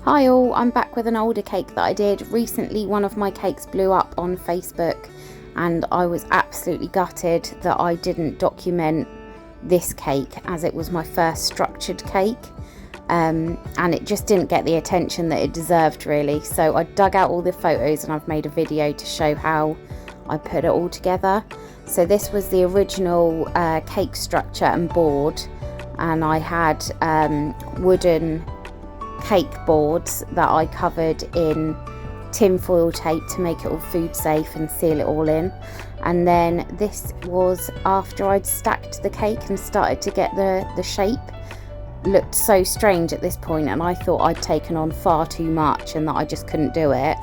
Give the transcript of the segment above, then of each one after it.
Hi all, I'm back with an older cake that I did. Recently one of my cakes blew up on Facebook and I was absolutely gutted that I didn't document this cake as it was my first structured cake, and it just didn't get the attention that it deserved really. So I dug out all the photos and I've made a video to show how I put it all together. So this was the original cake structure and board, and I had wooden cake boards that I covered in tin foil tape to make it all food safe and seal it all in. And then this was after I'd stacked the cake and started to get the shape. Looked so strange at this point, and I thought I'd taken on far too much and that I just couldn't do it.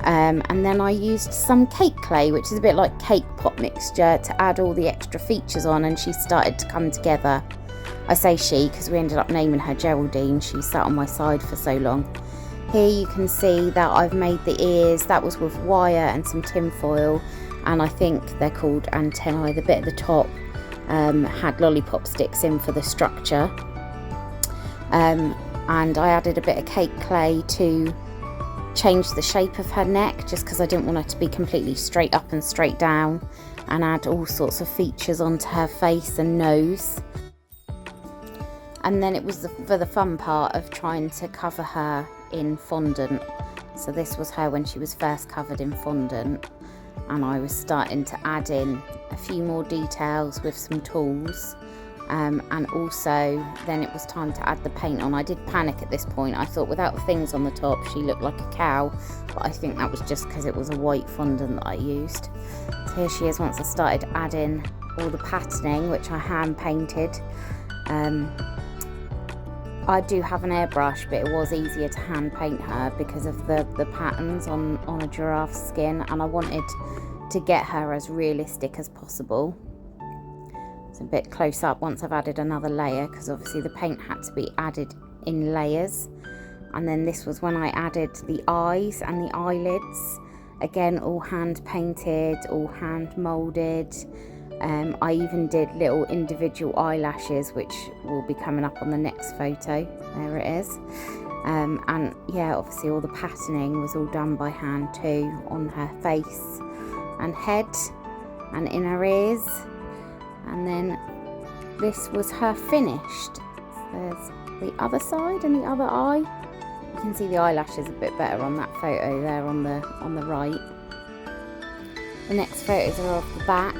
And then I used some cake clay, which is a bit like cake pop mixture, to add all the extra features on, and she started to come together. I say she because we ended up naming her Geraldine. She sat on my side for so long. Here you can see that I've made the ears. That was with wire and some tin foil, and I think they're called antennae. The bit at the top had lollipop sticks in for the structure, and I added a bit of cake clay to change the shape of her neck, just because I didn't want her to be completely straight up and straight down, and add all sorts of features onto her face and nose. And then it was for the fun part of trying to cover her in fondant. So this was her when she was first covered in fondant, and I was starting to add in a few more details with some tools, and also then it was time to add the paint on. I did panic at this point. I thought without the things on the top she looked like a cow, but I think that was just because it was a white fondant that I used. So here she is once I started adding all the patterning, which I hand painted. I do have an airbrush, but it was easier to hand paint her because of the patterns on a giraffe skin, and I wanted to get her as realistic as possible. It's a bit close up once I've added another layer, because obviously the paint had to be added in layers. And then this was when I added the eyes and the eyelids. Again, all hand painted, all hand moulded. I even did little individual eyelashes, which will be coming up on the next photo. There it is. And yeah, obviously all the patterning was all done by hand too, on her face and head and in her ears. And then this was her finished. There's the other side and the other eye. You can see the eyelashes a bit better on that photo there on the right. The next photos are of the back.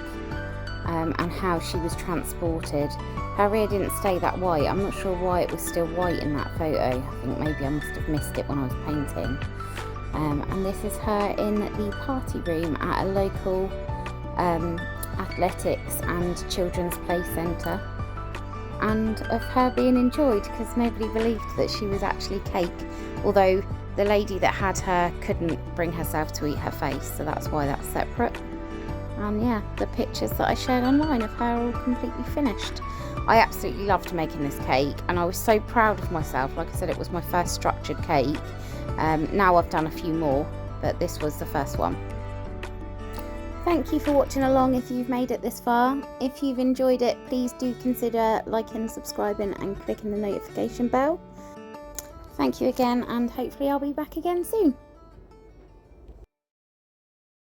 And how she was transported. Her ear didn't stay that white. I'm not sure why it was still white in that photo. I think maybe I must have missed it when I was painting. And this is her in the party room at a local athletics and children's play centre, and of her being enjoyed, because nobody believed that she was actually cake, although the lady that had her couldn't bring herself to eat her face, so that's why that's separate. And yeah, the pictures that I shared online of her are all completely finished. I absolutely loved making this cake, and I was so proud of myself. Like I said, it was my first structured cake. Now I've done a few more, but this was the first one. Thank you for watching along if you've made it this far. If you've enjoyed it, please do consider liking, subscribing and clicking the notification bell. Thank you again, and hopefully I'll be back again soon.